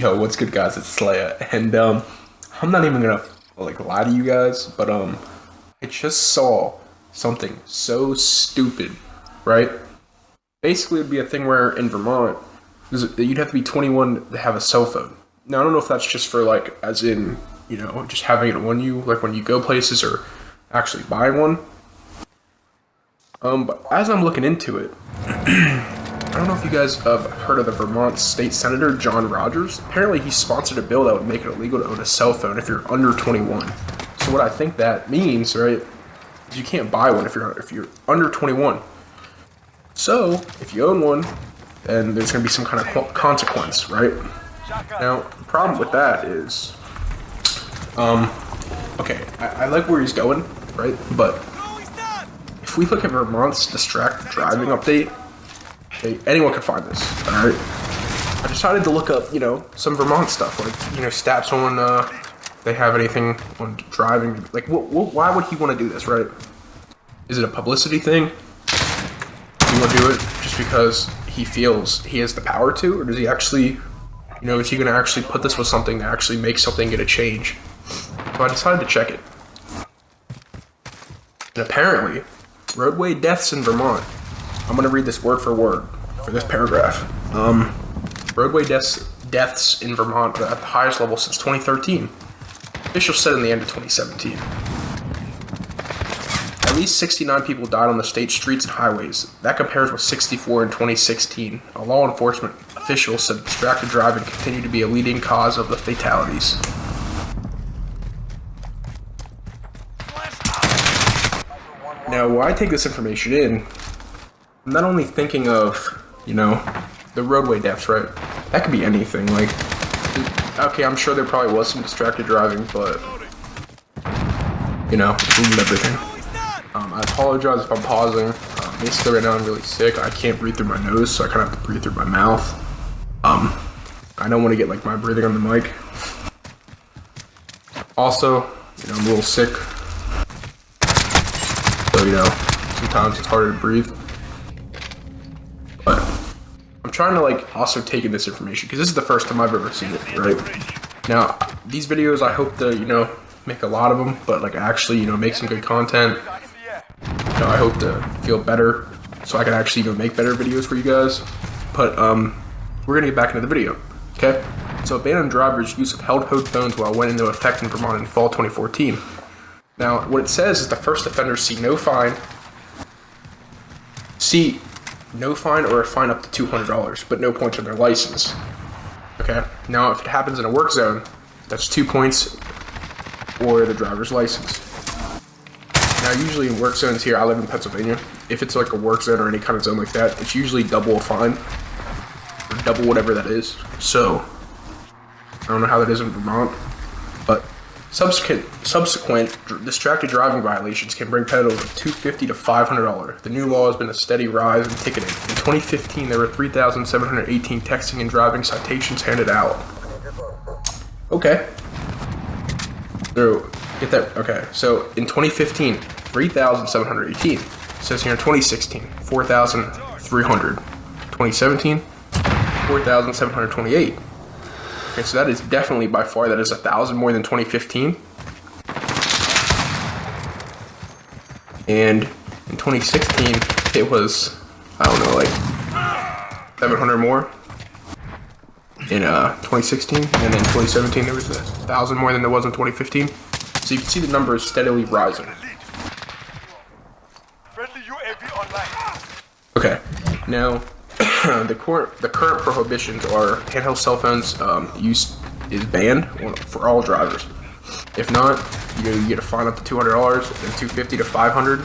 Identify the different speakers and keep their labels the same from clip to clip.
Speaker 1: Yo, what's good, guys? It's Slaya, and I'm not even gonna lie to you guys, but I just saw something so stupid, right? Basically, it'd be a thing where in Vermont, you'd have to be 21 to have a cell phone. Now, I don't know if that's just for as in, just having it on you, like when you go places or actually buy one. But as I'm looking into it, I don't know if you guys have heard of the Vermont State Senator John Rogers. Apparently, he sponsored a bill that would make it illegal to own a cell phone if you're under 21. So what I think that means, right, is you can't buy one if you're under 21. So if you own one, then there's going to be some kind of consequence, right? Now, the problem with that is, okay, I like where he's going, right? But if we look at Vermont's distracted driving update, anyone can find this, alright? I decided to look up, some Vermont stuff, stats on, they have anything on driving. Why would he want to do this, right? Is it a publicity thing? Do you want to do it just because he feels he has the power to? Or does he actually, is he going to actually put this with something that actually makes something get a change? So I decided to check it. And apparently, roadway deaths in Vermont, I'm going to read this word for word for this paragraph. Roadway deaths in Vermont are at the highest level since 2013. Officials said in the end of 2017. At least 69 people died on the state streets and highways. That compares with 64 in 2016. A law enforcement official said distracted driving continued to be a leading cause of the fatalities. Now, while I take this information in, I'm not only thinking of, the roadway deaths, right? That could be anything. Okay, I'm sure there probably was some distracted driving, but, including everything. I apologize if I'm pausing. Basically, right now I'm really sick. I can't breathe through my nose, so I kind of have to breathe through my mouth. I don't want to get, my breathing on the mic. Also, I'm a little sick. So, sometimes it's harder to breathe. But I'm trying to also take in this information because this is the first time I've ever seen it, right? Now, these videos, I hope to, make a lot of them, but actually, make some good content. I hope to feel better so I can actually make better videos for you guys. But we're gonna get back into the video, okay? So a ban on drivers' use of held phones while went into effect in Vermont in fall 2014. Now, what it says is the first offenders see no fine or a fine up to $200, but no points on their license. Okay. Now, if it happens in a work zone, that's 2 points or the driver's license. Now, usually in work zones here, I live in Pennsylvania. If it's a work zone or any kind of zone like that, it's usually double a fine or double whatever that is. So, I don't know how that is in Vermont, but subsequent distracted driving violations can bring penalties of $250 to $500. The new law has been a steady rise in ticketing. In 2015, there were 3,718 texting and driving citations handed out. Okay. So, get that. Okay. So, in 2015, 3,718. It says here in 2016, 4,300. 2017, 4,728. Okay, so that is definitely by far, that is 1,000 more than 2015. And in 2016, it was, 700 more. In 2016, and then 2017, there was 1,000 more than there was in 2015. So you can see the number is steadily rising. Okay, now, the current prohibitions are handheld cell phones use is banned for all drivers. If not, you get a fine up to $200 and $250 to $500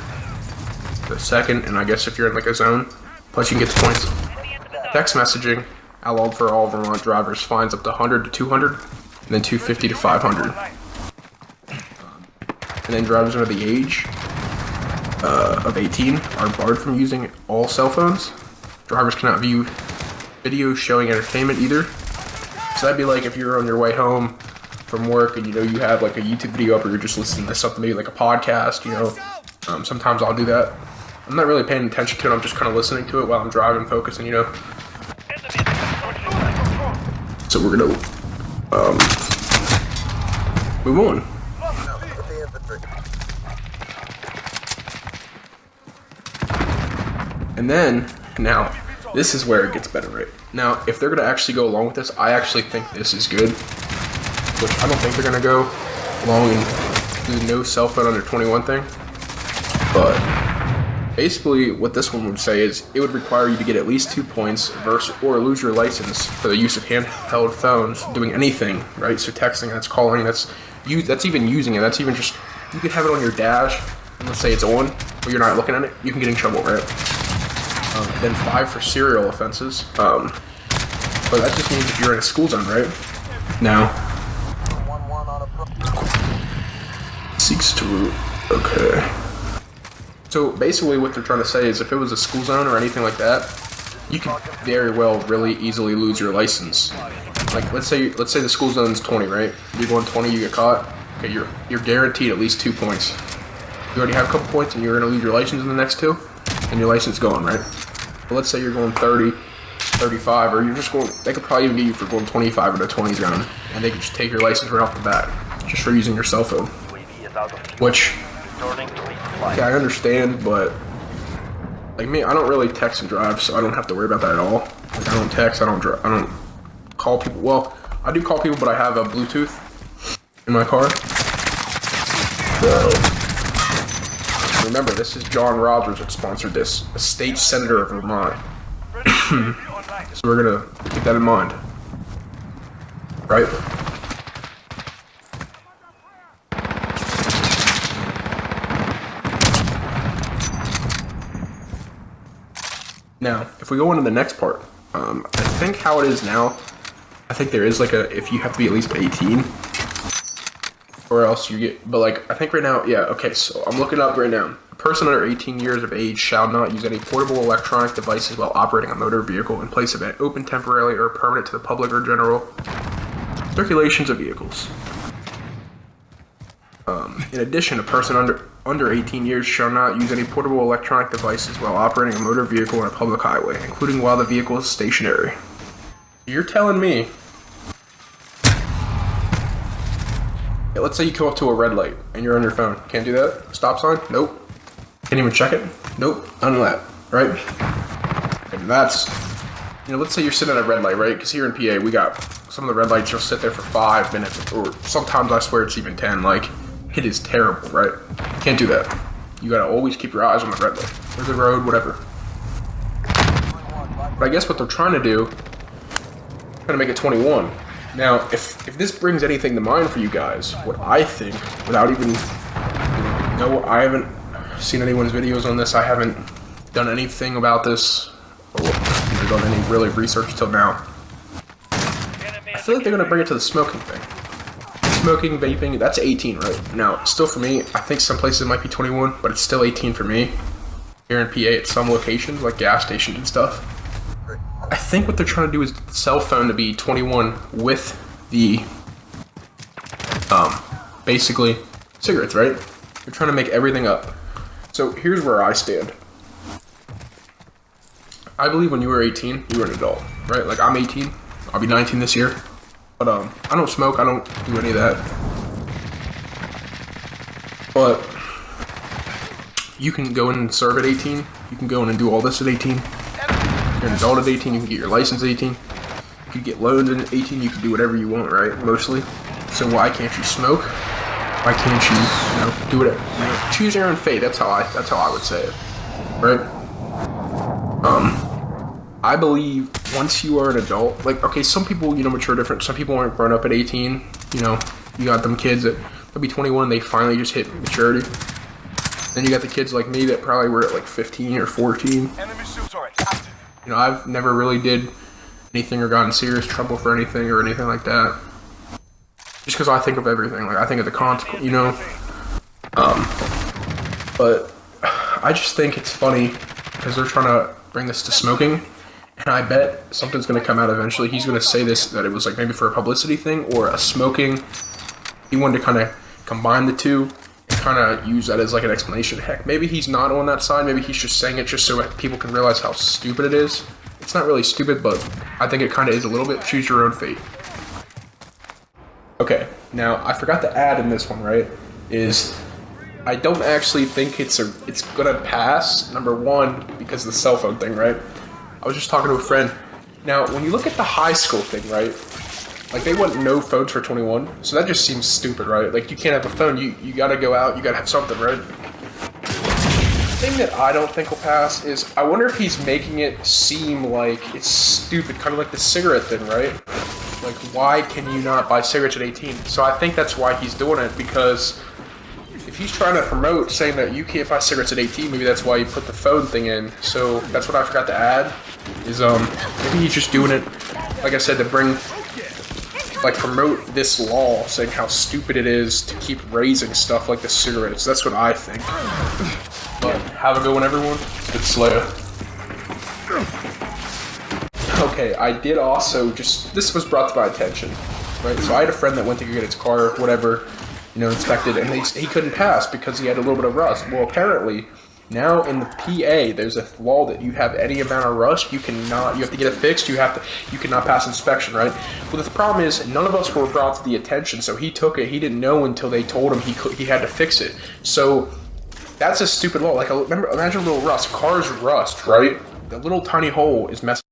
Speaker 1: the second, and I guess if you're in a zone, plus you can get the points. Text messaging outlawed for all Vermont drivers, fines up to $100 to $200 and then $250 to $500. And then drivers under the age of 18 are barred from using all cell phones. Drivers cannot view videos showing entertainment either. So that'd be if you're on your way home from work and you have a YouTube video up or you're just listening to something, maybe a podcast, sometimes I'll do that. I'm not really paying attention to it, I'm just kind of listening to it while I'm driving, focusing, So we're gonna Move on. And then, now, this is where it gets better, right? Now, if they're going to actually go along with this, I actually think this is good. Which I don't think they're going to go along and do no cell phone under 21 thing. But basically, what this one would say is it would require you to get at least 2 points or lose your license for the use of handheld phones doing anything, right? So texting, that's calling, that's even using it. That's even just, you could have it on your dash, and let's say it's on, but you're not looking at it, you can get in trouble, right? Then 5 for serial offenses. But that just means if you're in a school zone, right? Now, seeks to root. Okay. So basically what they're trying to say is if it was a school zone or anything like that, you could very well really easily lose your license. Like let's say the school zone's 20, right? You're going 20, you get caught. Okay, you're guaranteed at least 2 points. You already have a couple points and you're gonna lose your license in the next 2, and your license is gone, right? But let's say you're going 30, 35, or you're just going, they could probably even get you for going 25 in a 20 zone, and they could just take your license right off the bat, just for using your cell phone. Which, yeah, I understand, but like me, I don't really text and drive, so I don't have to worry about that at all. Like I don't text, I don't call people. Well, I do call people, but I have a Bluetooth in my car. So remember, this is John Rogers that sponsored this, a state senator of Vermont. So we're gonna keep that in mind, right? Now, if we go into the next part, I think how it is now, I think there is like if you have to be at least 18, or else you get, but like, I think right now, yeah, okay, so I'm looking up right now. A person under 18 years of age shall not use any portable electronic devices while operating a motor vehicle in place of it, open temporarily or permanent to the public or general circulations of vehicles. In addition, a person under 18 years shall not use any portable electronic devices while operating a motor vehicle on a public highway, including while the vehicle is stationary. You're telling me, yeah, let's say you come up to a red light and you're on your phone. Can't do that? Stop sign? Nope. Can't even check it? Nope. None of that, right? And that's, let's say you're sitting at a red light, right? Because here in PA, we got some of the red lights, you'll sit there for 5 minutes, or sometimes I swear it's even 10. Like, it is terrible, right? Can't do that. You gotta always keep your eyes on the red light, or the road, whatever. But I guess what they're trying to do, trying to make it 21. Now, if this brings anything to mind for you guys, what I think, without even, I haven't seen anyone's videos on this, I haven't done anything about this, or done any really research till now. I feel like they're gonna bring it to the smoking thing. Smoking, vaping, that's 18, right? Now, still for me, I think some places it might be 21, but it's still 18 for me. Here in PA at some locations, like gas stations and stuff. I think what they're trying to do is the cell phone to be 21 with the, basically, cigarettes, right? They're trying to make everything up. So here's where I stand. I believe when you were 18, you were an adult, right? Like I'm 18, I'll be 19 this year. But I don't smoke, I don't do any of that. But you can go in and serve at 18. You can go in and do all this at 18. You're an adult at 18, you can get your license at 18. You can get loans at 18, you can do whatever you want, right? Mostly. So why can't you smoke? Why can't you, do it? Choose your own fate. That's how I would say it, right? I believe once you are an adult, like, okay, some people, mature different. Some people aren't grown up at 18. You got them kids that they'll be 21, they finally just hit maturity. Then you got the kids like me that probably were at like 15 or 14. I've never really did anything or gotten serious trouble for anything or anything like that. Just because I think of everything, like I think of the consequence, But I just think it's funny because they're trying to bring this to smoking. And I bet something's going to come out eventually. He's going to say this, that it was like maybe for a publicity thing or a smoking. He wanted to kind of combine the two and kind of use that as like an explanation. Heck, maybe he's not on that side. Maybe he's just saying it just so that people can realize how stupid it is. It's not really stupid, but I think it kind of is a little bit. Choose your own fate. Okay, now I forgot to add in this one, right? Is I don't actually think it's gonna pass. Number one, because of the cell phone thing, right? I was just talking to a friend. Now, when you look at the high school thing, right? Like they want no phones for 21, so that just seems stupid, right? Like you can't have a phone. You gotta go out. You gotta have something, right? The thing that I don't think will pass is I wonder if he's making it seem like it's stupid, kind of like the cigarette thing, right? Like, why can you not buy cigarettes at 18? So I think that's why he's doing it, because if he's trying to promote saying that you can't buy cigarettes at 18, maybe that's why he put the phone thing in. So that's what I forgot to add, is maybe he's just doing it, like I said, to bring, like, promote this law, saying how stupid it is to keep raising stuff like the cigarettes. That's what I think. But have a good one, everyone. It's been Slayer. Okay, I did also this was brought to my attention, right? So I had a friend that went to go get his car, whatever, inspected, and he couldn't pass because he had a little bit of rust. Well, apparently, now in the PA, there's a law that you have any amount of rust, you have to get it fixed, you cannot pass inspection, right? Well, the problem is, none of us were brought to the attention, so he took it, he didn't know until they told him he had to fix it. So, that's a stupid law. Like, imagine a little rust. Cars rust, right? The little tiny hole is messing